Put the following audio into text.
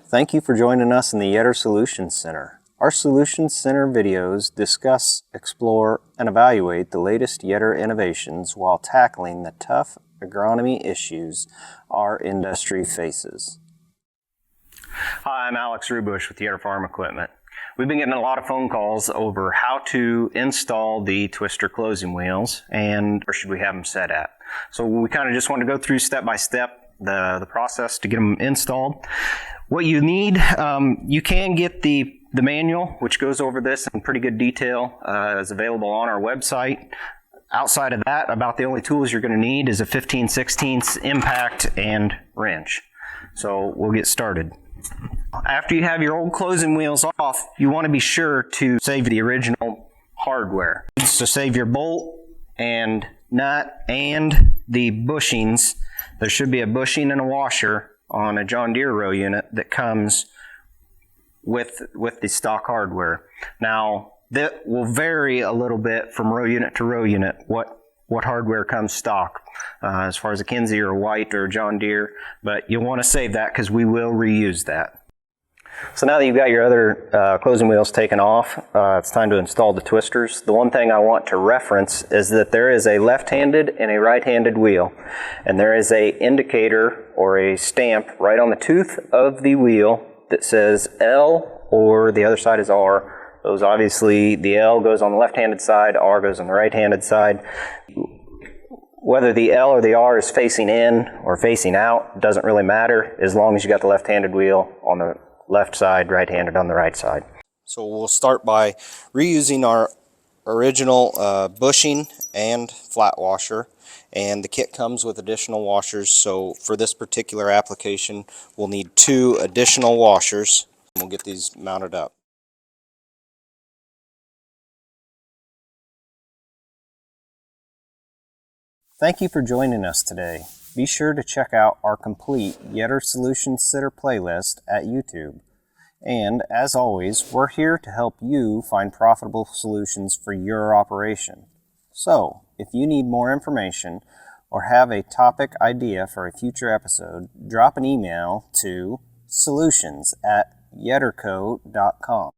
Thank you for joining us in the Yetter Solutions Center. Our Solutions Center videos discuss, explore, and evaluate the latest Yetter innovations while tackling the tough agronomy issues our industry faces. Hi, I'm Alex Rubush with Yetter Farm Equipment. We've been getting a lot of phone calls over how to install the twister closing wheels and where should we have them set at. So we kind of just want to go through step by step the process to get them installed. What you need, you can get the manual, which goes over this in pretty good detail, is available on our website. Outside of that, about the only tools you're going to need is a 15/16 impact and wrench. So we'll get started. After you have your old closing wheels off, you want to be sure to save the original hardware. So save your bolt and nut and the bushings. There should be a bushing and a washer on a John Deere row unit that comes with the stock hardware. Now, that will vary a little bit from row unit to row unit, what hardware comes stock, as far as a Kinze or a White or a John Deere, but you'll want to save that because we will reuse that. So now that you've got your other closing wheels taken off, it's time to install the twisters. The one thing I want to reference is that there is a left-handed and a right-handed wheel, and there is a indicator or a stamp right on the tooth of the wheel that says L, or the other side is R. Those obviously, the L goes on the left-handed side, R goes on the right-handed side. Whether the L or the R is facing in or facing out doesn't really matter as long as you got the left-handed wheel on the left side, right-handed on the right side. So we'll start by reusing our original bushing and flat washer, and the kit comes with additional washers. So for this particular application, we'll need 2 additional washers. We'll get these mounted up. Thank you for joining us today. Be sure to check out our complete Yetter Solutions Center playlist at YouTube. And as always, we're here to help you find profitable solutions for your operation. So, if you need more information or have a topic idea for a future episode, drop an email to solutions@yetterco.com.